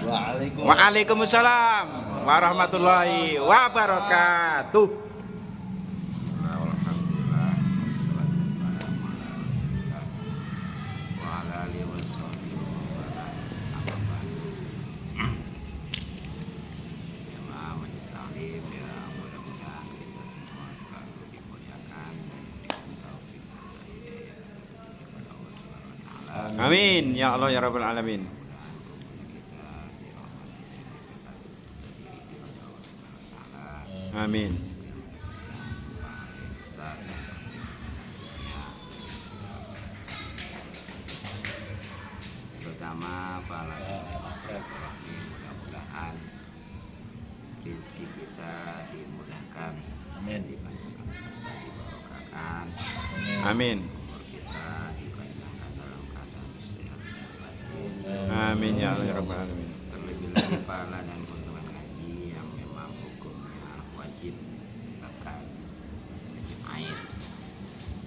Waalaikumsalam warahmatullahi wabarakatuh. Amin ya Allah ya Rabbal Alamin. Amin. Pertama para mudah-mudahan rezeki kita dimudahkan, dipanjangkan serta diberkahkan. Amin. Kita dipanjangkan dalam keadaan sehat dan batin. Amin ya Allah ya Rabbal Alamin. Terlebih lagi pahala dan keuntungan haji yang memang hukumnya wajib bahkan wajib air.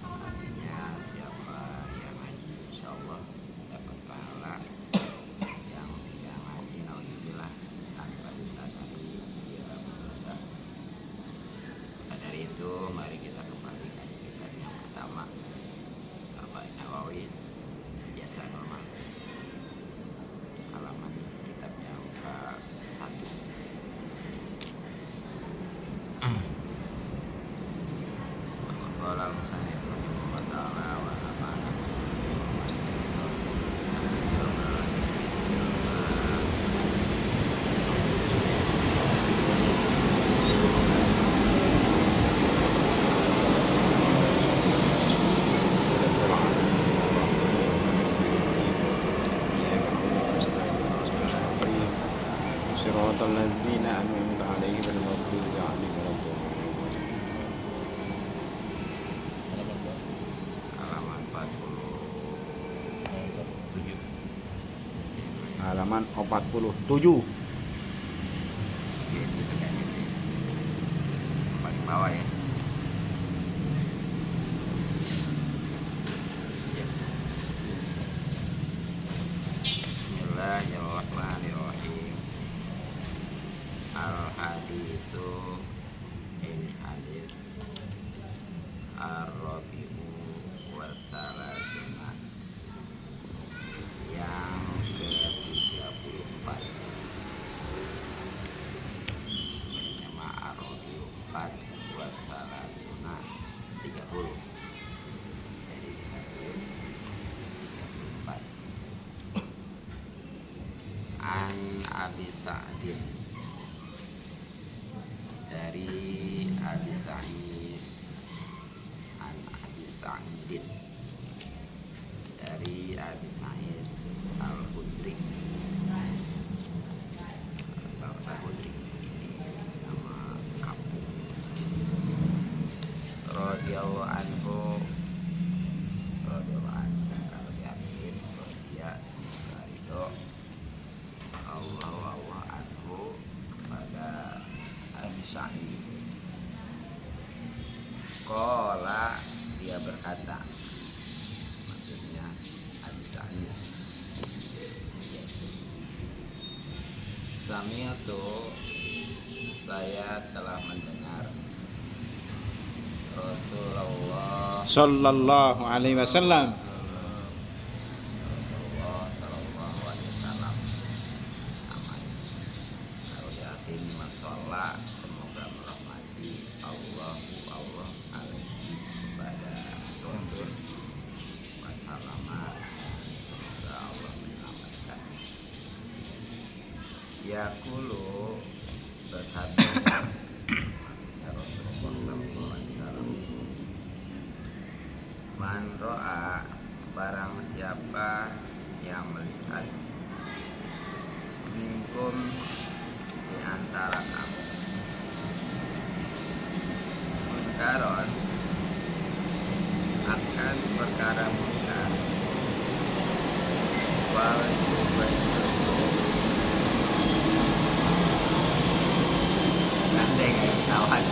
Artinya siapa yang haji insya Allah dapat pahala, yang tidak haji naudzubillah tanpa disadari dia berdosa. Maka dari itu mari kita kembali kaji kita yang pertama, Arba'in Nawawi biasa normal. Halaman kitab yang ke-1. Qala al-musannif rahimahullah ta'ala wa nafa'ana Siratal ladzina an'amta 'alaihim ghairil maghdubi 'alaihim waladdallin. halaman 47. Halaman 47. Itu tegaknya di paling bawah ya. Bismillahirrahmanirrahim. Al-hadisu, ini hadis Ar-Rabi'u Wasalasuna yang ke-34. Nama Ar-Rabi'u 4 Wasalasuna 30. Jadi disatuin 34. An Abi Sa'din, dari Abi Sa'id, an Abi Sa'idin, dari Abi Sa'id Al-Khudri. Bangsa Khudri ini nama kampung. Radhiyallahu anhu, radhiyallahu anhu, kalau yakin dia semoga ridho Allah anhu pada Abi Sa'id. Qala, dia berkata, maksudnya Abi Sa'id, sami'tu, saya telah mendengar Rasulullah Sallallahu alaihi wasallam. Rasulullah sallallahu alaihi wasallam namanya. Kalau yakin masalah semoga merahmati Allah alaihi kepada Rasul wasallamah, semoga Allah menyelamatkan. Yaqulu, bersabda ya Rasulullah sallallahu alaihi wasallam, man ro'a, barang siapa yang melihat, minkum, di antara kamu, munkaron, akan perkara munkar, wal yubayyinhu, gandeng pesawat,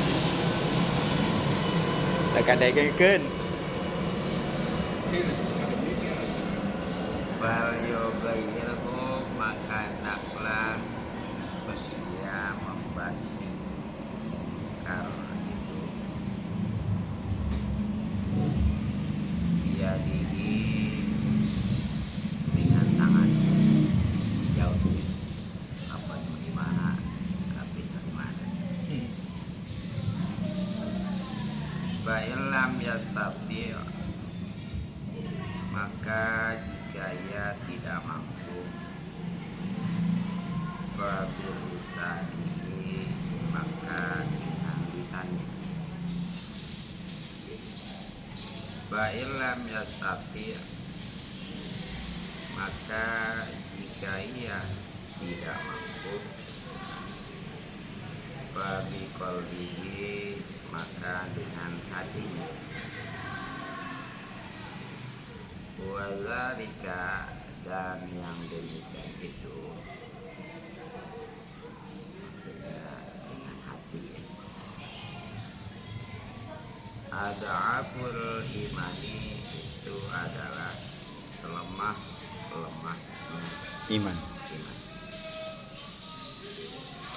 Dekat-dekatkeun. wal yubayyinhu, maka naklah Ba'ilam yastati, maka jika ia tidak mampu, babi qalbihi, maka dengan hatinya. Wadzalika, dan yang demikian itu maksudnya dengan hati. Ad'aful imani, itu adalah selemah-lemahnya Iman. iman.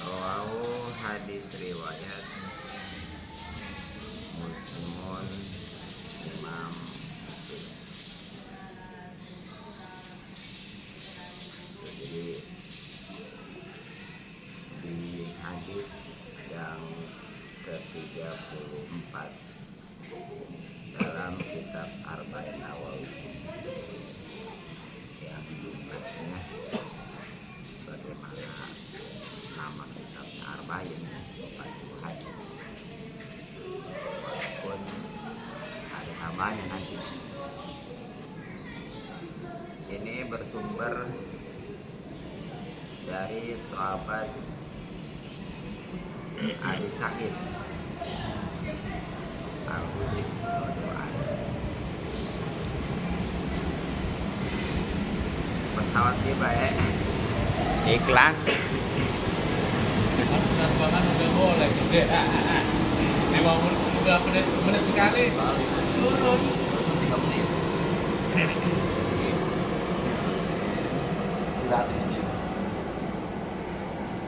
Rawahu, hadis riwayat Muslimun, Imam Muslim. Jadi di hadis yang ke-34 dalam kitab Arba'in Nawawi yang jumlahnya bagaimana nama kitabnya Arba'in, 40 hadis, walaupun ada tambahnya nanti. Ini bersumber dari sahabat Abi Sa'id Al-Khudri radhiyallahu anhu. Pesawat dia baik. Iklan. Penerbangan udah boleh juga. Memang udah menit sekali turun. 3 menit.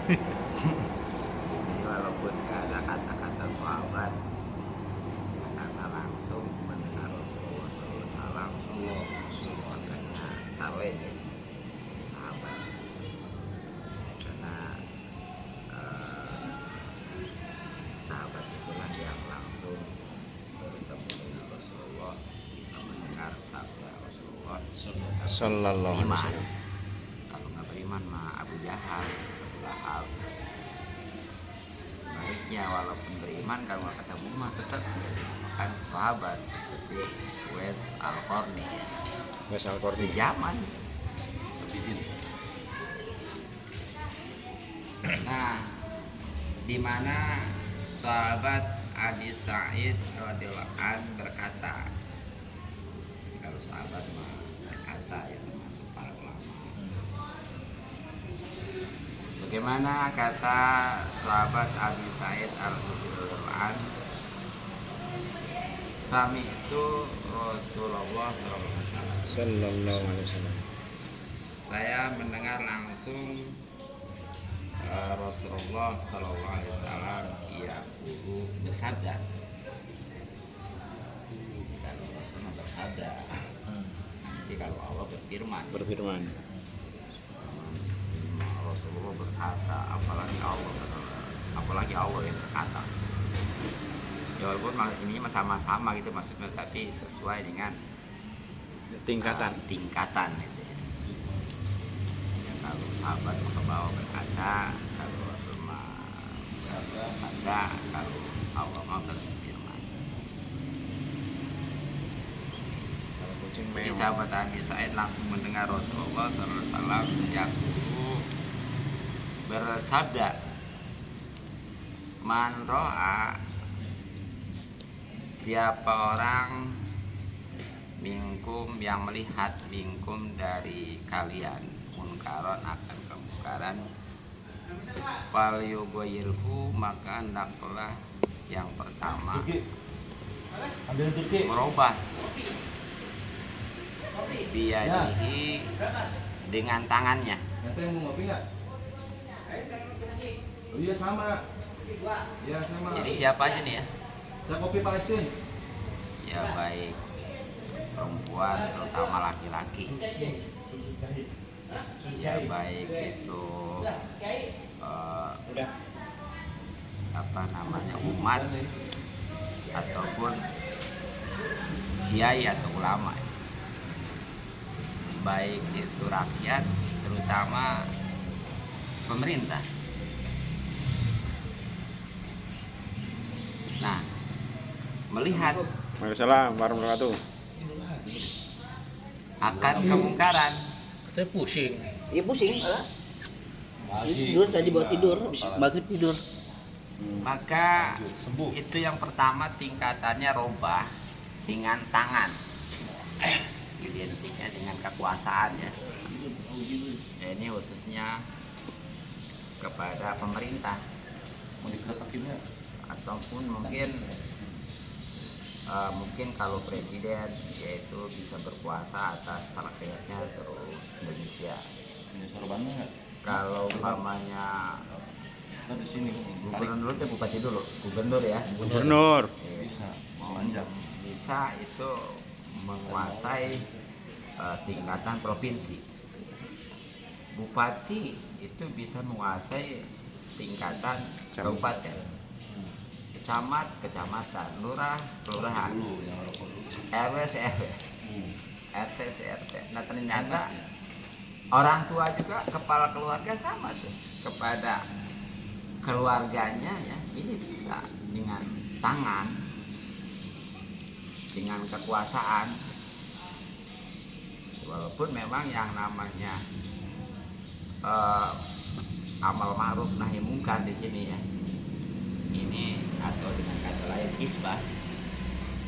Di sini walaupun gak ada kata-kata sahabat, ya karena langsung mendengar Rasulullah SAW, makanya talent ya, sahabat. Karena sahabat itulah yang langsung bertemu dengan Rasulullah, bisa mendengar sabda Rasulullah. Sallallahu alaihi Iman. wasallam. Kalau nggak beriman mah Abu Jahal, Abu Lahab. Sebaliknya walaupun beriman kalau nggak ketemu mah tetap kan sahabat seperti Uwais Al-Qarni Wes di Al-Qarni. zaman. Nah, di mana sahabat Abi Sa'id radhiyallahu an berkata, kalau sahabat mah berkata ya termasuk para ulama. Bagaimana kata sahabat Abi Sa'id Al-Khudri radhiyallahu an, sami itu Rasulullah SAW. Sallallahu alaihi wasallam. Saya mendengar langsung Rasulullah Sallallahu Alaihi Wasallam ia bersabda. Kalau Rasulullah bersabda, nanti kalau Allah berfirman, Berfirman. Rasulullah berkata, apalagi Allah yang berkata. Ya walaupun ini sama-sama gitu maksudnya, tapi sesuai dengan tingkatan gitu. Kalau sahabat ke bawah berkata, kalau Rasulullah sabda, kalau Allah mau berfirman. Kalau kucing Jadi mewah. sahabat Abi Sa'id langsung mendengar Rasulullah SAW yang dulu bersabda, man ro'a, siapa orang minkum yang melihat minkum dari kalian munkaron akan kemungkaran, fal yughayirhu, maka hendaklah yang pertama merubah biyadihi, dengan tangannya. Nanti mau ngopi nggak? Oh iya sama. Iya sama. Jadi siapa aja nih ya? Saya kopi Palestina. Ya baik perempuan, terutama laki-laki. Ya baik itu apa namanya, umat ataupun kiai atau ulama, baik itu rakyat, terutama pemerintah. Nah, melihat Waalaikumsalam warahmatullahi wabarakatuh. akan kemungkaran. Katanya pusing. Iya pusing lah. Lagi. Tidur tadi bawa tidur, habis maghrib tidur. Maka Sembuh. itu yang pertama tingkatannya robah dengan tangan, identiknya dengan kekuasaan ya. Ya ini khususnya kepada pemerintah Mau dikatakinnya. ataupun mungkin mungkin kalau presiden yaitu bisa berkuasa atas rakyatnya seluruh Indonesia. Ini Sorbannya nggak? Kalau umpamanya Kita di sini. gubernur itu bupati dulu, gubernur ya. Gubernur. Bisa. Panjang. Bisa itu menguasai tingkatan provinsi. Bupati itu bisa menguasai tingkatan kabupaten, camat kecamatan, lurah kelurahan, Dulu yang rokok dulu. RW CRW, RT CRT. Nah ternyata orang tua juga kepala keluarga sama tuh kepada keluarganya ya, ini bisa dengan tangan, dengan kekuasaan. Walaupun memang yang namanya amal ma'ruf nahi mungkar di sini ya, ini atau dengan kata lain isbah,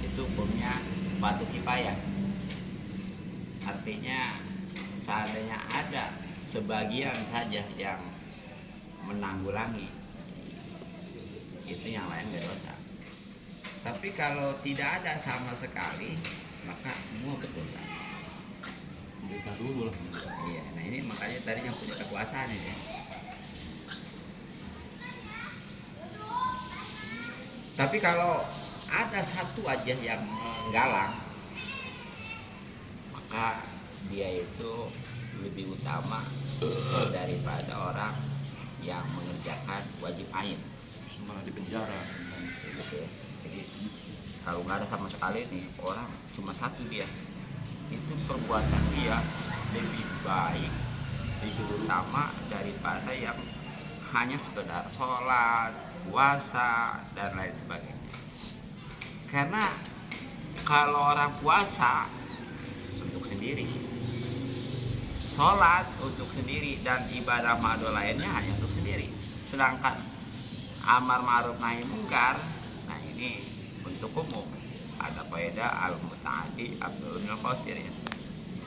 itu hukumnya fardu kifayah. Artinya seandainya ada sebagian saja yang menanggulangi, itu yang lain nggak dosa. Tapi kalau tidak ada sama sekali, maka semua berdosa. Kita dulu lah. Iya, nah ini makanya tadi yang punya kekuasaan ini. Tapi kalau ada satu aja yang menggalang, maka dia itu lebih utama daripada orang yang mengerjakan wajib ain. Semua di penjara. Gitu ya. Jadi kalau nggak ada sama sekali nih orang cuma satu dia, itu perbuatan dia lebih baik, lebih utama daripada yang hanya sekedar sholat, puasa dan lain sebagainya. Karena kalau orang puasa untuk sendiri, sholat untuk sendiri, dan ibadah ma'ruf lainnya hanya untuk sendiri. Sedangkan amar ma'ruf nahi mungkar, nah ini untuk umum. Ada faedah al-muta'addi abdulunil qasir ya.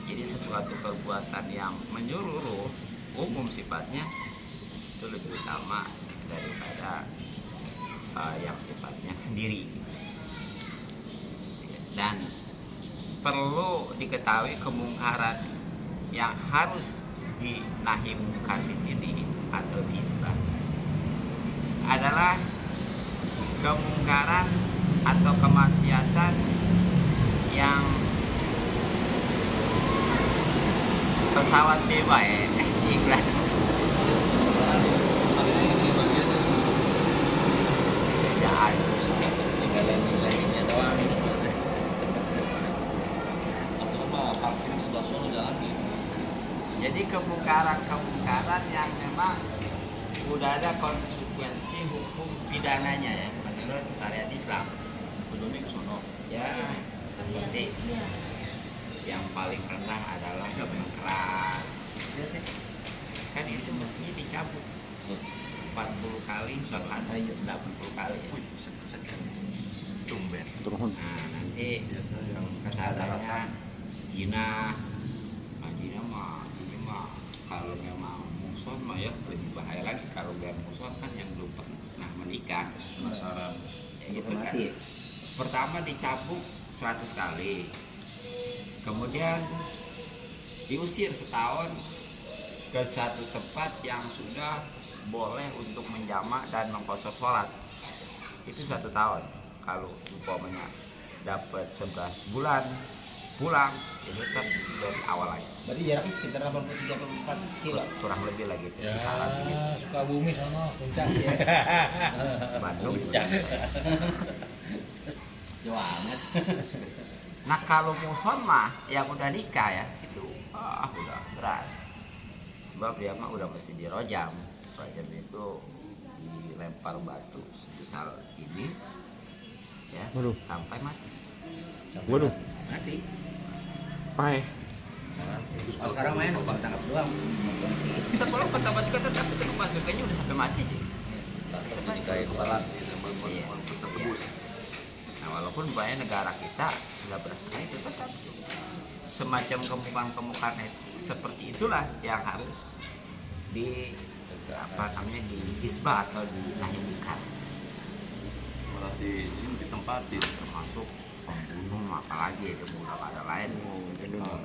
Jadi sesuatu perbuatan yang menyeluruh, umum sifatnya, itu lebih utama daripada yang sifatnya sendiri. Dan perlu diketahui kemungkaran yang harus dinahi mungkar di sini atau diisbah adalah kemungkaran atau kemaksiatan yang pesawat dewa ya iklan kerjaan tinggal landing-landingnya doang. Atau mah parkir sebelah sono jalan gitu. Jadi kemungkaran yang memang udah ada konsekuensi hukum pidananya ya menurut syariat Islam. Peduli ke sono. Ya seperti yang paling rendah adalah yang keras. Kan itu mestinya dicabut 40 kali, suatu hari 80 kali ya. Tumben. Turun. Nah nanti kesadarannya zina, zina mah ini mah kalau memang muson mah ya lebih bahaya lagi. Kalau nggak muson kan yang belum pernah menikah, Penasaran. ya gitu kan. Pertama dicabuk 100 kali, kemudian diusir setahun ke satu tempat yang sudah boleh untuk menjamak dan mengkosor sholat. Itu 1 tahun. Kalau umpamanya dapat 11 bulan pulang, itu tetap dari awal lagi. Berarti jaraknya sekitar 83-84 kilo. Kurang lebih lagi. Ya, Kisaran segitu. Sukabumi sana puncak. Bandung. Jauh amat. Nah kalau muson mah yang udah nikah ya itu udah berat. Sebab dia mah udah mesti dirojam. Rojam itu dilempar batu sebesar ini ya Waduh. sampai mati. Waduh, Mati. pae. Kalau sekarang main bukan tangkap doang. Polisi. Kita kalau pertama juga tetap itu masukannya udah sampai mati aja. Jadi kayak instalasi Iya. tertebus. Nah walaupun banyak negara kita nggak berasal itu tetap semacam kemukan-kemukan seperti itulah yang harus di apa namanya dihisbah atau dinahikan, Malah di ini ditempatin. termasuk pembunuh apalagi itu ada lain.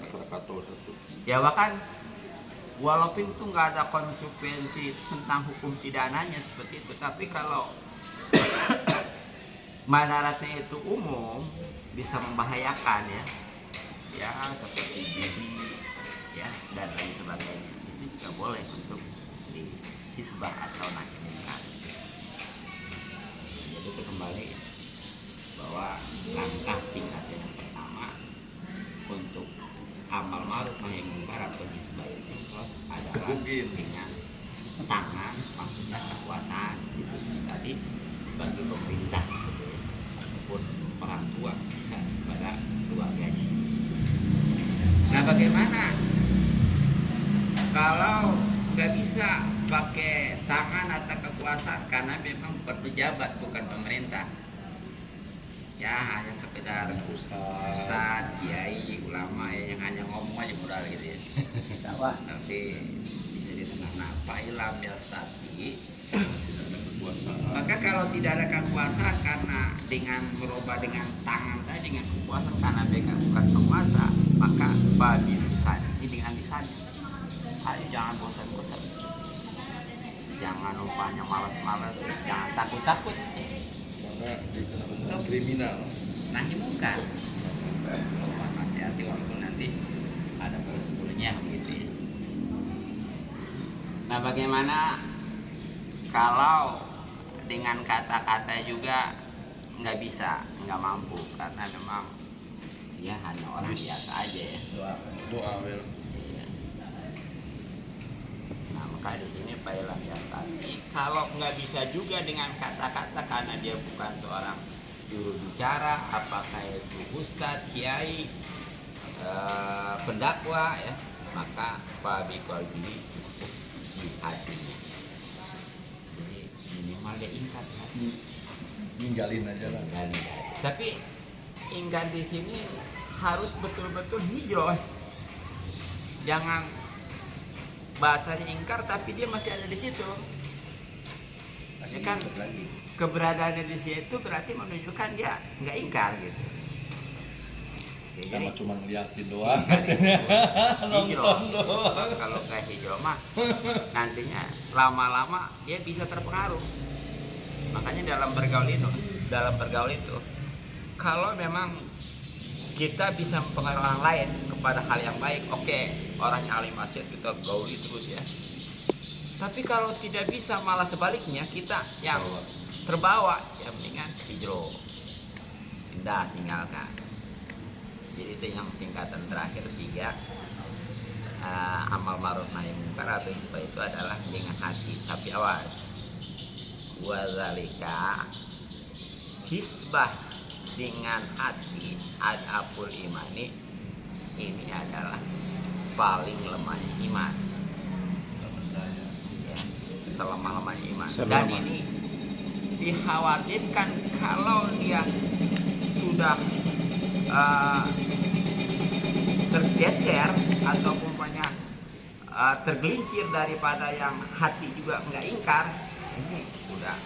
Krakato satu. Ya bahkan walaupun itu nggak ada konsekuensi tentang hukum pidananya seperti itu, tapi kalau madaratnya itu umum bisa membahayakan ya seperti judi ya dan lain sebagainya, itu juga boleh untuk dihisbah atau nahikan. Jadi itu kembali bahwa langkah tingkat yang pertama untuk amal ma'ruf nahi munkar atau hisbah itu adalah Gebukin. dengan tangan, maksudnya kekuasaan itu tadi bagi pemerintah gitu ya, ataupun orang tua bisa pada keluarganya. Nah bagaimana kalau nggak bisa pakai tangan atau kekuasaan karena memang pejabat bukan pemerintah, ya hanya sekedar ustadz, kiai, ulama ya, yang hanya ngomong aja modal gitu ya. Dakwah. Tapi bisa didengar napa ilam yastati. Tidak ada kekuasaan. Maka kalau tidak ada kekuasaan karena dengan merubah dengan tangan saja dengan kekuasaan karena mereka bukan penguasa, maka babi lisan ini dengan lisannya. Ayo jangan bosan-bosan. Jangan umpanya malas-malas, jangan takut-takut. Karena itu kriminal. Nahi mungkar. Nasihati walaupun nanti ada bersebelumnya gitu ya. Nah bagaimana kalau dengan kata-kata juga nggak bisa, nggak mampu karena memang ya hanya orang biasa aja ya. Doa Wel. Iya. Nah maka di sini Pak Ilham Yastati kalau nggak bisa juga dengan kata-kata karena dia bukan seorang juru bicara, apakah itu ustadz, kiai, pendakwa ya, maka Pak Bikol ini cukup di hatinya. Jadi minimal dia ingkat ya. Ninggalin aja lah. Tapi ingkat di sini harus betul-betul hijrah. Jangan bahasanya ingkar tapi dia masih ada di situ. Ya kan keberadaannya di situ berarti menunjukkan dia nggak ingkar gitu. Oke, Sama cuma ngeliatin doang. hijrah. Kalau kayak hijrah mah nantinya lama-lama dia bisa terpengaruh. Makanya dalam bergaul itu kalau memang kita bisa mempengaruhi orang lain kepada hal yang baik, oke, orang yang alim masjid kita gauli terus ya. Tapi kalau tidak bisa malah sebaliknya kita yang terbawa, ya mendingan hijrah, pindah, tinggalkan. Jadi itu yang tingkatan terakhir 3 amal ma'ruf nahi munkar atau hisbah itu adalah dengan hati. Tapi awas, wazalika hisbah dengan hati adapul imani ini adalah paling lemahnya iman ya, selemah-lemahnya iman. Dan ini dikhawatirkan kalau dia sudah tergeser atau umpamanya tergelincir daripada yang hati juga nggak ingkar, ini udah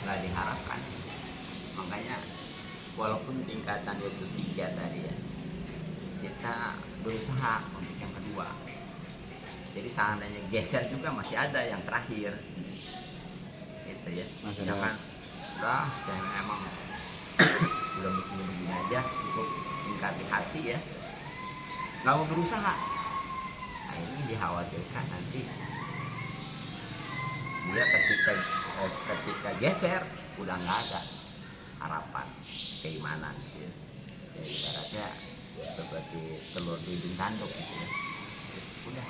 nggak diharapkan. Makanya walaupun tingkatan itu 3 tadi ya, kita berusaha untuk yang kedua. Jadi seandainya geser juga masih ada yang terakhir, gitu ya. Jangan udah saya emang udah begini aja cukup tingkati hati ya, nggak mau berusaha. Nah ini dikhawatirkan nanti dia ketika geser udah nggak ada harapan keimanan gitu ya. Jadi ibaratnya seperti telur di ujung tanduk gitu ya. Udah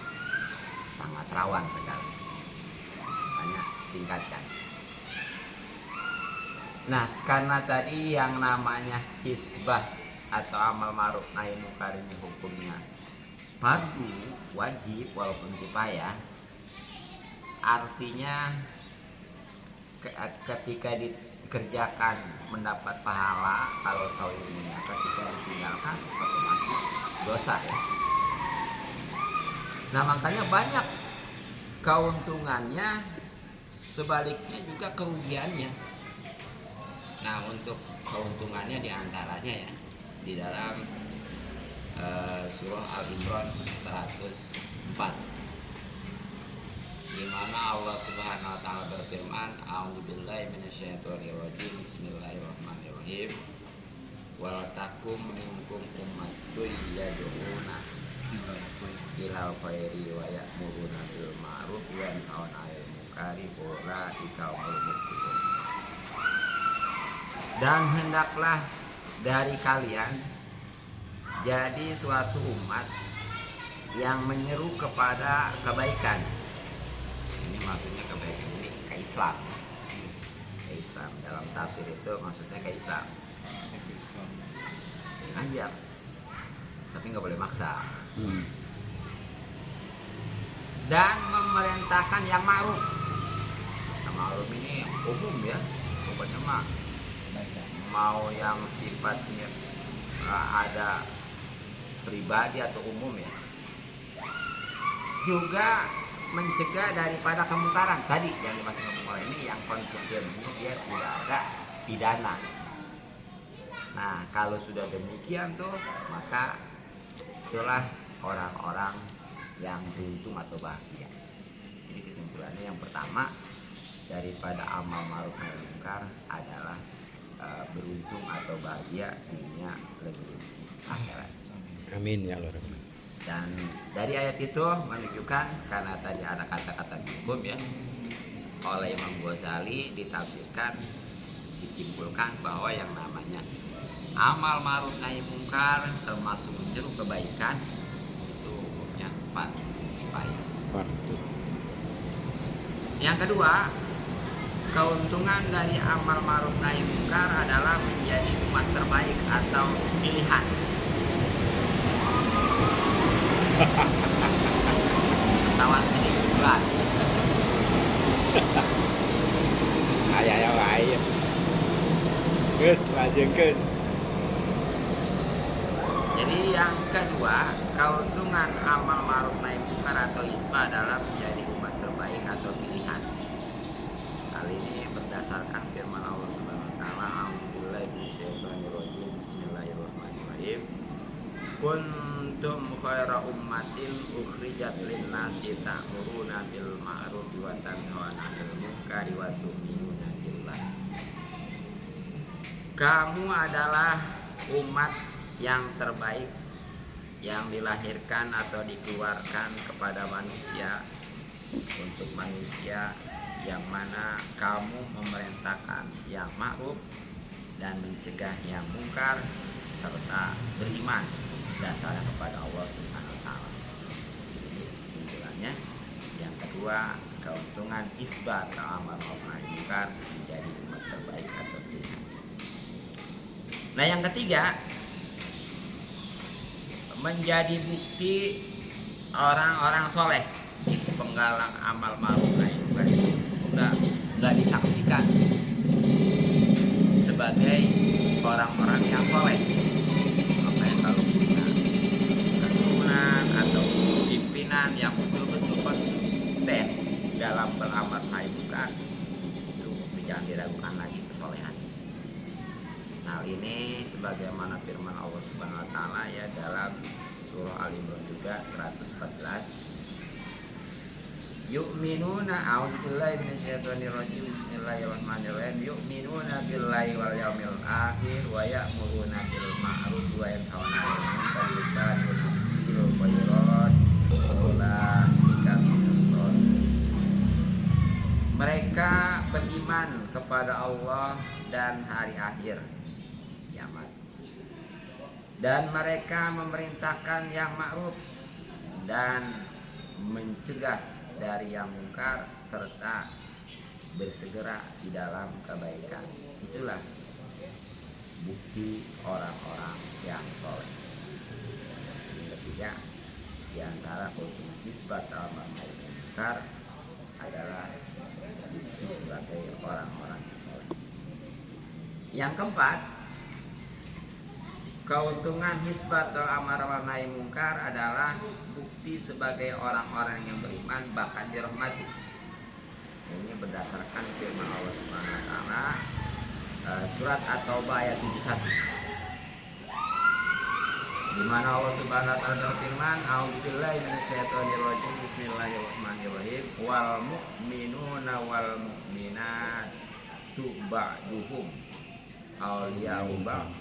sangat rawan sekali. Makanya tingkatkan. Nah, karena tadi yang namanya hisbah atau amal ma'ruf nahi munkar ini hukumnya fardu wajib walaupun kifayah artinya ketika dikerjakan mendapat pahala kalau tahu ilmunya, ketika ditinggalkan otomatis dosa ya. Nah makanya banyak keuntungannya, sebaliknya juga kerugiannya. Nah untuk keuntungannya diantaranya ya di dalam surah Al-Imran 104 di mana Allah Subhanahu wa taala berfirman, a'udzubillahi minasyaitonirrajim, bismillahirrahmanirrahim, wal takum minkum ummatun yad'una ilal khairi wa ya'muruna bil ma'ruf wa yanhauna 'anil munkari ulaika humul muflihun. Dan hendaklah dari kalian jadi suatu umat yang menyeru kepada kebaikan. Ini maksudnya kebaikan ini ke Islam. Ke Islam dalam tafsir itu maksudnya ke Islam. Ngajak, tapi nggak boleh maksa. Dan memerintahkan yang ma'ruf. Yang ma'ruf ini umum ya, pokoknya mah mau yang sifatnya ada pribadi atau umum ya. Juga mencegah daripada kemungkaran tadi yang dimaksud kemungkaran ini yang konsekuensinya dia tidak ada pidana. Nah kalau sudah demikian tuh maka itulah orang-orang yang beruntung atau bahagia. Jadi kesimpulannya yang pertama daripada amal ma'ruf nahi munkar adalah beruntung atau bahagia dunia lebih akhirat. Amin ya Allah. Dan dari ayat itu menunjukkan karena tadi ada kata-kata hukum ya oleh Imam Ghazali ditafsirkan disimpulkan bahwa yang namanya amal ma'ruf nahi munkar termasuk menyeru kebaikan itu hukumnya fardu kifayah. Yang kedua, keuntungan dari amal ma'ruf nahi munkar adalah menjadi umat terbaik atau pilihan. Pesawat milik bulan. Ayah wae. Geus lanjutkeun. Jadi yang kedua, keuntungan amal ma'ruf nahi munkar atau isbah adalah menjadi umat terbaik atau pilihan. Hal ini berdasarkan firman Allah Subhanahu wa taala, a'udzubillahi minasyaitonirrajim, bismillahirrahmanirrahim. Kuntum khaira ummatin ukhrijat lin-nasi ta'muruna bil ma'ruf wa tanhauna 'anil munkari wa tu'minuna billah. Kamu adalah umat yang terbaik yang dilahirkan atau dikeluarkan kepada manusia untuk manusia, yang mana kamu memerintahkan yang ma'ruf dan mencegah yang mungkar serta beriman dasarnya kepada Allah Subhanahu wa taala. Jadi kesimpulannya yang kedua, keuntungan isbat atau amal ma'ruf nahi munkar menjadi umat terbaik atau pilihan. Nah yang ketiga, menjadi bukti orang-orang soleh penggalang amal ma'ruf nahi munkar itu nggak disaksikan sebagai orang-orang yang soleh. Makanya kalau punya keturunan atau pimpinan yang betul-betul konsisten dalam beramal nahi munkar itu jangan diragukan lagi kesolehan. Hal ini sebagaimana firman Allah Subhanahu wa taala ya dalam surah Al-Imran juga 114. Yu'minuna a'udzubillahi minasyaitonirrajim, bismillahirrahmanirrahim. Yu'minuna billahi wal yaumil akhir wa ya'muruna bil ma'ruf wa yanhauna 'anil munkari wa yusari'una fil khairat ulaika humus sholihin. Mereka beriman kepada Allah dan hari akhir kiamat, dan mereka memerintahkan yang ma'ruf dan mencegah dari yang mungkar serta bersegera di dalam kebaikan. Itulah bukti orang-orang yang soleh. Yang ketiga, di antara keuntungan hisbat dalam amal mungkar adalah bukti sebagai orang-orang yang soleh. Yang keempat, keuntungan hisbat dalam amar nahi mungkar adalah bukti sebagai orang-orang yang beriman bahkan dirahmati. Ini berdasarkan firman Allah Subhanahu wa taala surat At-Taubah ayat 71. Di mana Allah Subhanahu wa taala berfirman, "A'udzubillahi minasyaitonir rajim. Bismillahirrahmanirrahim. Wal mu'minuna wal mu'minatu ba'duhum awliya'u ba'd.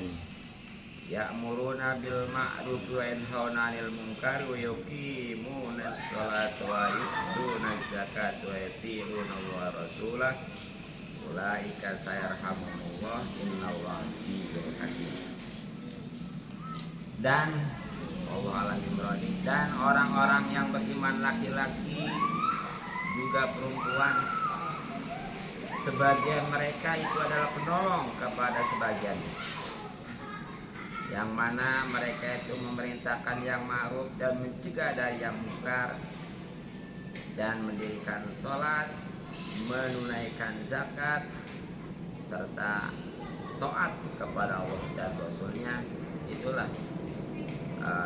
Ya'muruna bil ma'ruf wa yanhauna 'anil munkar wa yuqimuna sholata wa yu'tuna zakata wa yuti'una wa rasulah. Ulaika sayarhamullah innallaha azizul hakim." Dan Allah alam imroni, dan orang-orang yang beriman laki-laki juga perempuan, sebagian mereka itu adalah penolong kepada sebagian, yang mana mereka itu memerintahkan yang ma'ruf dan mencegah dari yang mungkar, dan mendirikan sholat, menunaikan zakat, serta taat kepada Allah dan Rasulnya. Itulah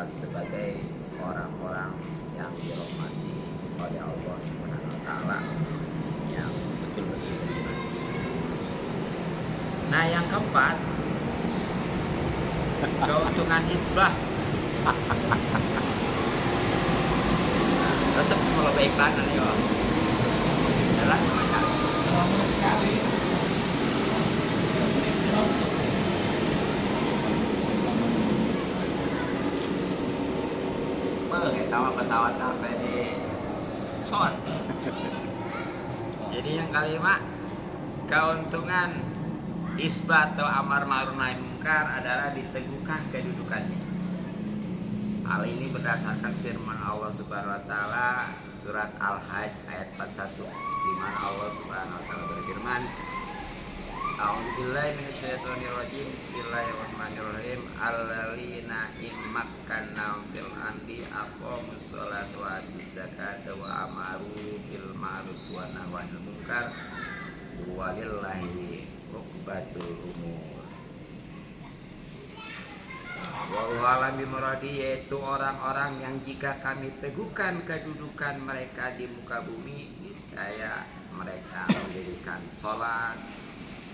sebagai orang-orang yang dirahmati oleh Allah Subhanahu wa taala yang betul-betul beriman. Nah, yang keempat, keuntungan hisbah. Resep kalau baik kanan ya. Jalan macam Lama sekali. kita mah pesawat sampai di son. Jadi yang kelima, keuntungan isbat atau amar ma'ruf nahi mungkar adalah diteguhkan kedudukannya. Hal ini berdasarkan firman Allah Subhanahu wa taala surat Al-Hajj ayat 41, di mana Allah Subhanahu wa taala berfirman, A'udzubillahi minasyaitonirrajim. Bismillahirrahmanirrahim. Alladzina immakkanna fil ardi aqamus sholata wa atuz zakata wa amaru bil ma'ruf wa nahaw 'anil munkar walillahi uqbatul umur. Wallahu a'lam bimuradi, yaitu orang-orang yang jika kami teguhkan kedudukan mereka di muka bumi, niscaya mereka mendirikan sholat,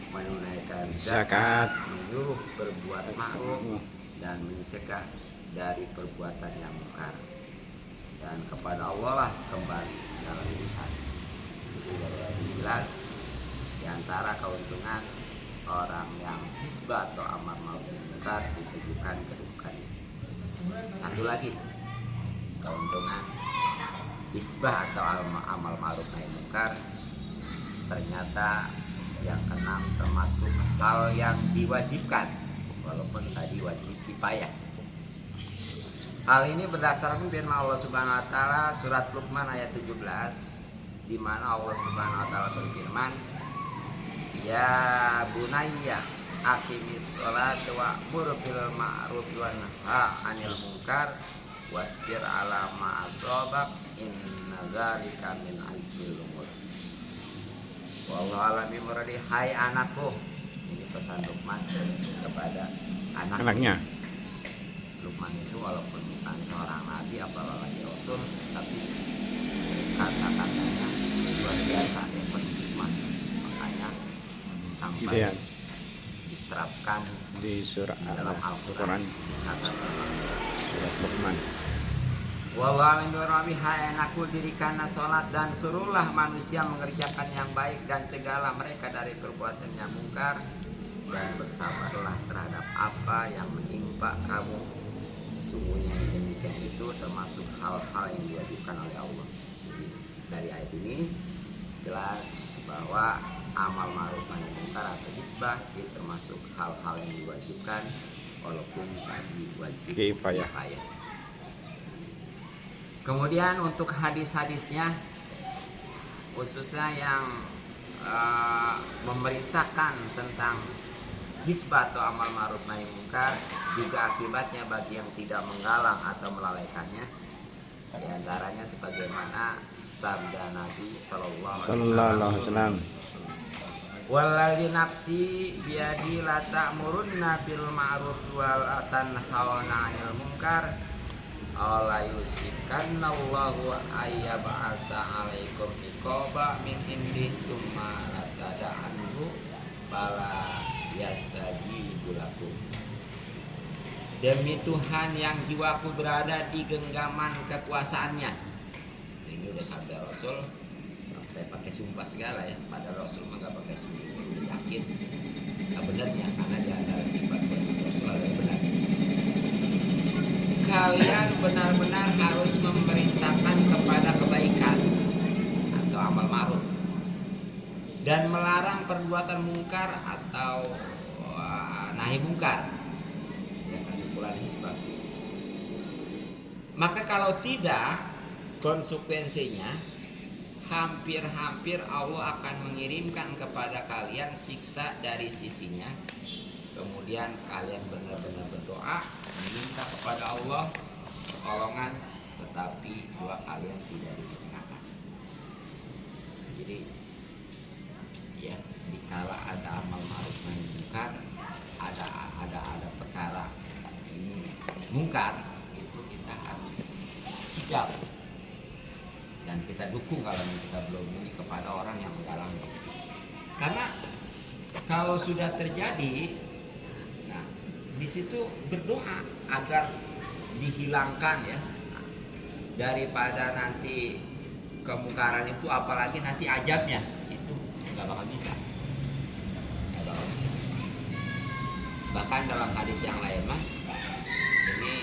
menunaikan zakat, menyuruh berbuat ma'ruf dan mencegah dari perbuatan yang mungkar. Dan kepada Allah lah kembali segala urusan. Itu dari jelas di antara keuntungan orang yang hisbah atau amar ma'ruf nahi mungkar ditujukan kedudukannya. Satu lagi, keuntungan hisbah atau amal ma'ruf nahi mungkar ternyata yang keenam termasuk hal yang diwajibkan, walaupun tadi wajib kifayah. Hal ini berdasarkan firman Allah Subhanahu wa taala surat Luqman ayat 17, di mana Allah Subhanahu wa taala berfirman, "Ya bunayya aqimis sholata wa'mur bil ma'ruf wa nahy 'anil munkar wasbir 'ala ma asabak inna dzalika min azmil umur." Wallahu a'lam bimuradi. Hai anakku, ini pesan Luqman kepada anaknya. Luqman itu walaupun bukan seorang nabi apalagi rasul, tapi kata-katanya luar biasa, penuh hikmah. Makanya sampai diterapkan di surah dalam Al-Quran. Surat Luqman. Wallahu a'lam. Hai anakku, dirikanlah sholat dan suruhlah manusia mengerjakan yang baik dan cegahlah mereka dari perbuatan yang mungkar, dan bersabarlah terhadap apa yang menimpa kamu. Sungguhnya yang demikian itu termasuk hal-hal yang diwajibkan oleh Allah. Jadi dari ayat ini jelas bahwa amal ma'ruf nahi mungkar atau hisbah itu termasuk hal-hal yang diwajibkan, walaupun tadi wajib kifayah. Kemudian untuk hadis-hadisnya, khususnya yang memerintahkan tentang hisbah atau amal ma'ruf nahi mungkar, juga akibatnya bagi yang tidak menggalang atau melalaikannya. Di antaranya sebagaimana sabda Nabi Sallallahu Sallallahu Alaihi alaihi wasallam. Wallahi nafsi biadi la ta'murunna bil ma'ruf wa tanhauna 'anil munkar ala yusikanna Allahu ayyab'asa 'alaikum iqaba min indi tsumma latada'anhu fala yastajibu lakum. Demi Tuhan yang jiwaku berada di genggaman kekuasaannya. Ini udah sabda Rasul sampai pakai sumpah segala ya. Pada Rasul mah nggak pakai sumpah, udah yakin benernya karena di antara sifat Rasul adalah benar. Kalian benar-benar harus memerintahkan kepada kebaikan atau amal ma'ruf dan melarang perbuatan mungkar atau nahi mungkar. Ya, kesimpulan ini sebab. Maka kalau tidak, konsekuensinya hampir-hampir Allah akan mengirimkan kepada kalian siksa dari sisinya. Kemudian kalian benar-benar berdoa, meminta kepada Allah pertolongan, tetapi doa kalian tidak didengarkan. Jadi ya, dikala ada amal ma'ruf nahi mungkar, ada perkara ini mungkar, itu kita harus sigap dan kita dukung kalau kita belum ini kepada orang yang mengalami. Karena kalau sudah terjadi, nah di situ berdoa agar dihilangkan ya, daripada nanti kemungkaran itu, apalagi nanti ajabnya itu nggak bakal bisa. Bahkan dalam hadis yang lain mah ini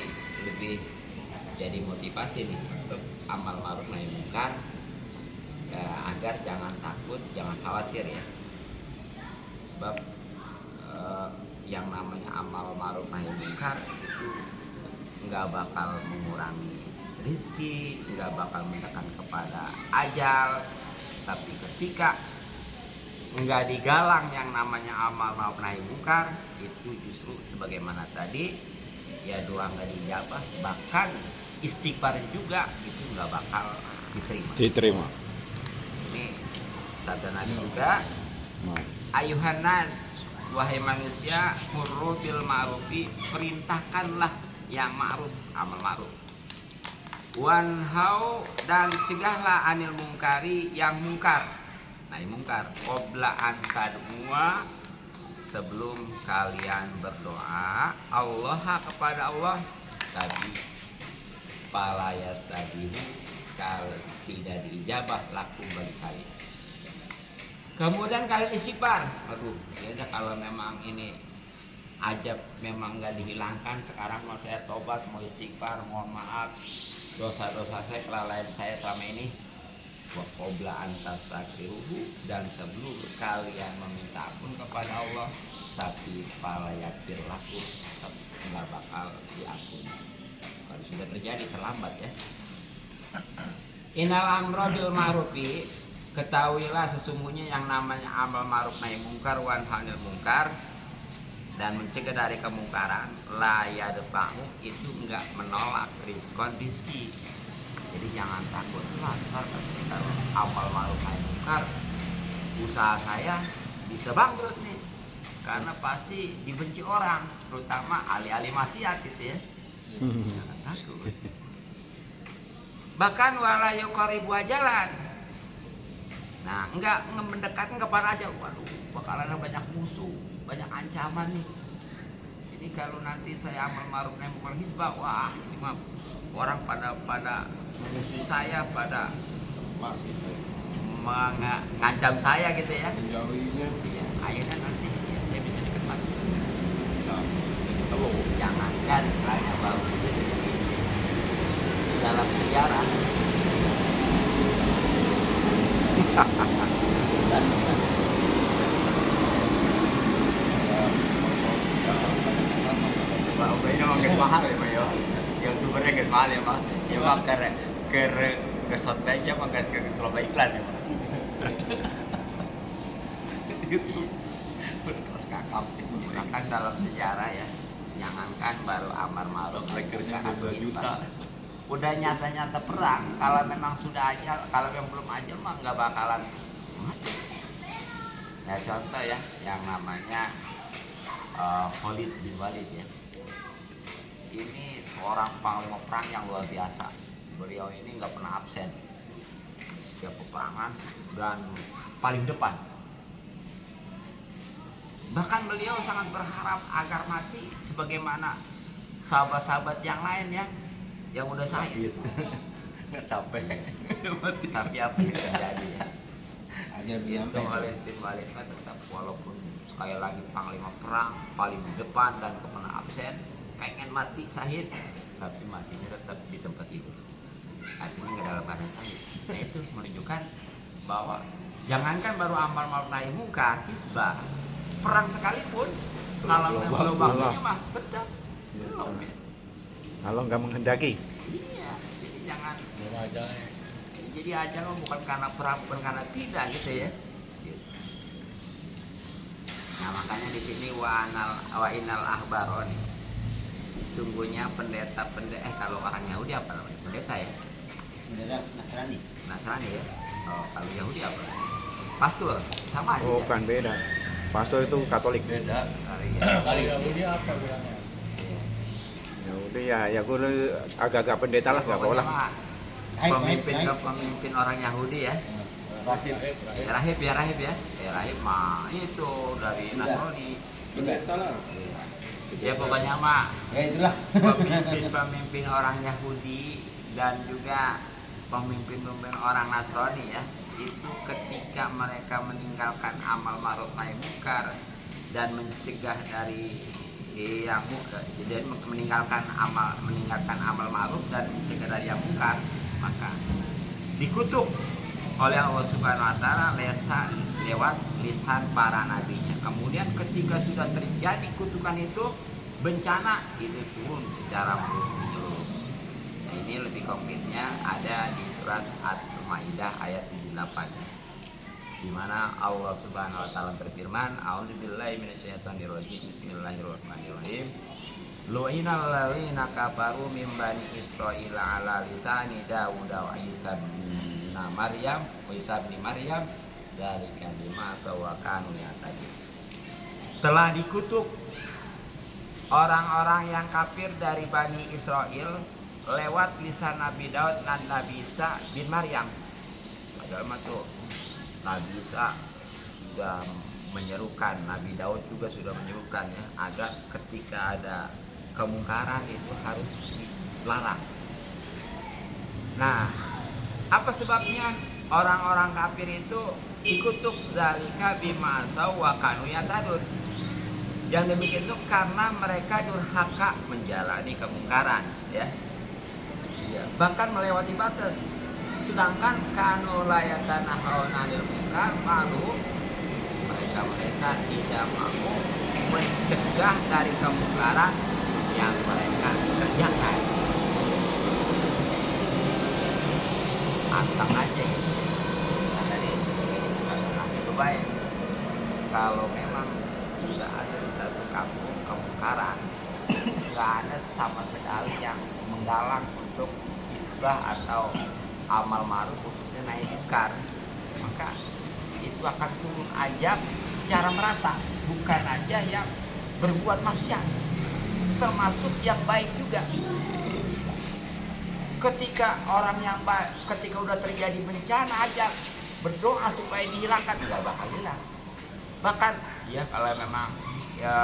lebih jadi motivasi nih untuk amal ma'ruf nahi mungkar ya, agar jangan takut, jangan khawatir ya. Sebab yang namanya amal ma'ruf nahi mungkar itu nggak bakal mengurangi rezeki, nggak bakal mendekat kepada ajal. Tapi ketika nggak digalang yang namanya amal ma'ruf nahi mungkar, itu justru sebagaimana tadi ya, doa nggak dijabah, bahkan istighfar juga itu nggak bakal diterima. Ini sabda Nabi juga, ayuhan nas, wahai manusia, murru bil ma'rufi, perintahkanlah yang ma'ruf, amal ma'ruf. Wanhau, dan cegahlah anil mungkari, yang mungkar, nahi mungkar. Qabla an tad'ua, sebelum kalian berdoa Allah kepada Allah, tadi palayas tadi kalau tidak diijabah laku bagi kalian. Kemudian kalian istighfar. Aduh, ya kalau memang ini ajab memang nggak dihilangkan, sekarang mau saya tobat, mau istighfar, mohon maaf dosa-dosa saya, kelalaian saya selama ini. Wa qabla antasakrihu, dan sebelum kalian meminta ampun kepada Allah, tapi palayakir laku nggak bakal diampuni. Kalau sudah terjadi terlambat ya. Innal amra bil ma'rufi, ketahuilah sesungguhnya yang namanya amal ma'ruf nahi mungkar wan hanil mungkar, dan mencegah dari kemungkaran, la yadfa'u, itu enggak menolak rizki. Jadi jangan takut lah, kalau amal ma'ruf nahi mungkar usaha saya bisa bangkrut nih, karena pasti dibenci orang, terutama ahli-ahli maksiat gitu ya. Jangan takut. Bahkan wala yuqaribu jalan. Nah, enggak mendekatkan kepada aja, waduh, bakalan banyak musuh, banyak ancaman nih. Jadi kalau nanti saya amal ma'ruf nahi mungkar hisbah, wah, ini mah orang pada memusuhi saya, pada mengancam saya gitu ya. Iya, akhirnya nanti ya, saya bisa dekat mati. Jangankan misalnya bahwa dalam sejarah ini mah nggak mahal ya Pak ya, youtubernya nggak mahal ya Pak, ya Pak ke shot aja mah nggak ke Surabaya iklan ya Pak. YouTube terus kakap bahkan dalam sejarah ya, jangankan baru amar ma'ruf, subscribernya 2 juta. udah nyata-nyata perang, kalau memang sudah ajal, kalau yang belum ajal mah nggak bakalan mati. Ya contoh ya, yang namanya Khalid bin Walid ya. Ini seorang panglima perang yang luar biasa. Beliau ini nggak pernah absen setiap peperangan dan paling depan. Bahkan beliau sangat berharap agar mati sebagaimana sahabat-sahabat yang lain ya, yang udah sakit. Nggak capek. Tapi apa yang terjadi ya? Ajar Itu sampai. Khalid bin Walid kan tetap walaupun sekali lagi panglima perang paling depan dan kemana absen, pengen mati syahid, tapi matinya tetap di tempat tidur. Artinya nggak dalam keadaan syahid. Nah itu menunjukkan bahwa jangankan baru amal ma'ruf nahi munkar, hisbah, perang sekalipun kalau belum waktunya mah betul. Belum ya. Kalau nggak menghendaki. Iya, jadi jangan Belum aja. jadi aja bukan karena perang, bukan karena tidak gitu ya. Gitu. Nah makanya di sini wa inal ahbaron, sungguhnya pendeta kalau orang Yahudi apa namanya, pendeta ya, Pendeta Nasrani. Nasrani ya. Oh, kalau Yahudi apa? Pastor, sama aja. Oh, ya? bukan beda. Pastor itu Katolik. Beda. Kali ya. Kalau dia apa bilangnya? Iya. Ya udah ya gue agak-agak pendeta lah nggak Pokoknya boleh. mah pemimpin orang Yahudi ya. Rahib. Rahib ya. Rahib mah itu dari Udah. Nasrani. Pendeta lah. Ya pokoknya mah Ya itulah. pemimpin orang Yahudi dan juga pemimpin orang Nasrani ya, itu ketika mereka meninggalkan amal ma'ruf nahi munkar dan mencegah dari yang munkar, jadi meninggalkan amal ma'ruf dan mencegah dari yang munkar, maka dikutuk oleh Allah Subhanahu wa taala lewat lisan para nabinya. Kemudian ketika sudah terjadi kutukan itu, bencana itu turun secara menyeluruh. Nah, ini lebih konkretnya ada di surat Al-Maidah ayat 78, di mana Allah Subhanahu wa taala berfirman, A'udzubillahi minasyaitonirrajim, Bismillahirrahmanirrahim. Lu'inal ladzina kafaru min bani Israila ala lisani Dawud wa Isa bin Maryam dari kalima sawakanu ya tadi. Telah dikutuk orang-orang yang kafir dari Bani Israel lewat lisan Nabi Daud dan Nabi Isa bin Maryam. Padahal itu Nabi Isa sudah menyerukan, Nabi Daud juga sudah menyerukan ya, agar ketika ada kemungkaran itu harus dilarang. Nah, apa sebabnya orang-orang kafir itu dikutuk zalika bima wa kanu yatadun? Yang demikian itu karena mereka durhaka menjalani kemungkaran ya. Bahkan melewati batas. Sedangkan kanu layatanahawna 'anil munkar, malu mereka tidak mau mencegah dari kemungkaran yang mereka kerjakan. Antang aja gitu. Nah, dari itu baik. Kalau memang sudah ada di satu kampung kemungkaran, nggak ada sama sekali yang menggalang untuk isbah atau amal ma'ruf khususnya nahi munkar, maka itu akan turun azab secara merata, bukan aja yang berbuat maksiat, termasuk yang baik juga. Ketika orang yang baik, ketika udah terjadi bencana aja berdoa supaya dihilangkan, nggak bakal hilang. Bahkan ya kalau memang ya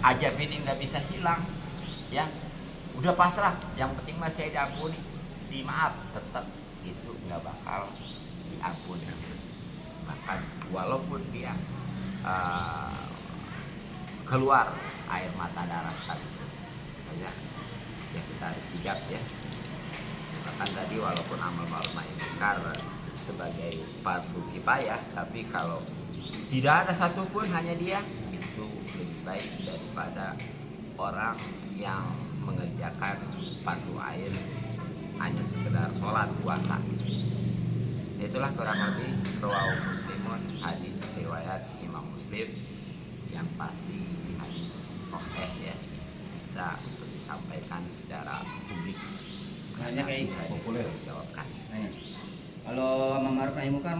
ajab ini nggak bisa hilang ya, udah pasrah, yang penting masih diampuni, dimaaf, tetap itu nggak bakal diampuni. Bahkan walaupun dia keluar air mata darah sekalipun ya, ya kita harus sigap ya. Bahkan tadi walaupun amal ma'ruf nahi munkar sebagai fardu kifayah, tapi kalau tidak ada satupun hanya dia, itu lebih baik daripada orang yang mengerjakan fardu ain hanya sekedar sholat puasa. Itulah kurang lebih rawahu Muslimun, hadis riwayat Imam Muslim, yang pasti hadis sahih ya, bisa untuk disampaikan secara publik Nanya kayak bisa populer. dijawabkan. Nanya. Kalau amar ma'ruf nahi munkar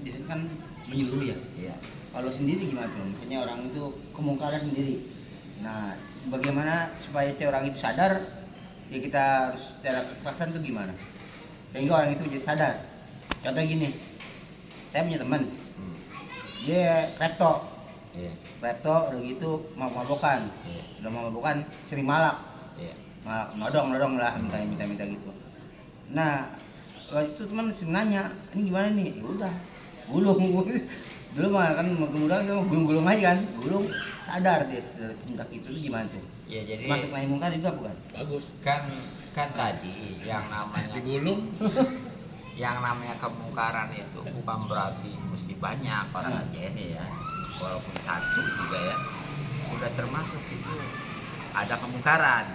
biasanya kan menyeluruh ya. Iya. Kalau sendiri gimana tuh? Misalnya orang itu kemungkaran sendiri. Nah, bagaimana supaya orang itu sadar? Ya kita harus secara kekerasan tuh gimana? Sehingga orang itu jadi sadar. Contoh gini, saya punya teman, Hmm. dia repto, Iya. udah gitu mabok-mabokan, Iya. udah mabok-mabokan sering malak, Iya. nodong lah, minta gitu. Nah, waktu itu teman sering nanya, ini gimana nih? Ya udah, gulung. Dulu mah kan kemudian kita gulung-gulung aja kan, gulung sadar dia tindak itu tuh gimana tuh? Ya jadi Masuk nahi mungkar juga bukan? Bagus. kan tadi yang namanya Digulung. yang namanya kemungkaran itu bukan berarti mesti banyak orang aja ini ya, walaupun satu juga ya udah termasuk itu ada kemungkaran.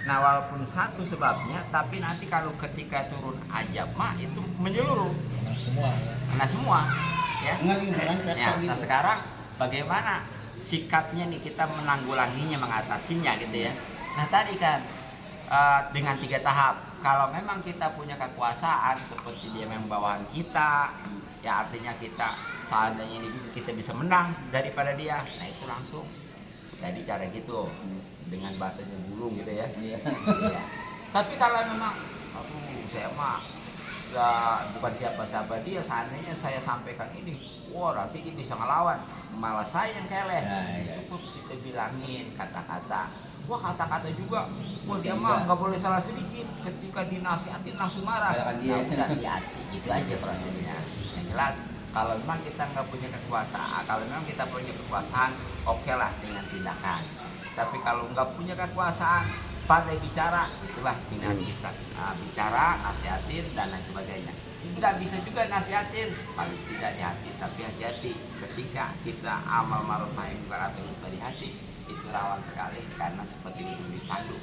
Nah walaupun satu sebabnya, tapi nanti kalau ketika turun ajab mah itu menyeluruh, Menang semua. kena semua ya. Enggak bikin orang repto Ya, gitu. nah sekarang bagaimana sikapnya nih kita menanggulanginya, mengatasinya gitu ya. Nah tadi kan dengan 3 tahap. Kalau memang kita punya kekuasaan seperti dia membawahan kita, ya artinya kita seandainya ini kita bisa menang daripada dia, nah itu langsung. Jadi cara gitu dengan bahasanya gulung gitu ya. Iya. Iya. Tapi kalau memang, aduh saya mah ya, bukan siapa-siapa dia, seandainya saya sampaikan ini, wah nanti dia bisa ngelawan, malah saya yang keleh. Ya. Cukup kita bilangin kata-kata, wah kata-kata juga, wah dia Juga. mah nggak boleh salah sedikit, ketika dinasihatin langsung marah. Katakan dia. Nah, udah hati-hati, gitu aja prosesnya. Yang jelas, kalau memang kita nggak punya kekuasaan, kalau memang kita punya kekuasaan, oke lah dengan tindakan. Tapi kalau nggak punya kekuasaan, pandai bicara, itulah pilihan kita. Nah, bicara, nasihatin dan lain sebagainya. Nggak bisa juga nasihatin, paling tidak di hati, tapi hati-hati ketika kita amal ma'ruf nahi munkar atau di hati, itu rawan sekali karena seperti bibit tanduk,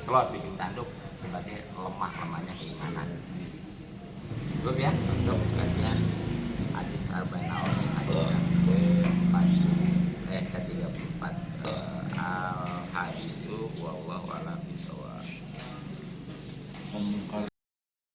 telur bibit tanduk sebagai lemahnya keimanan. Cukup ya untuk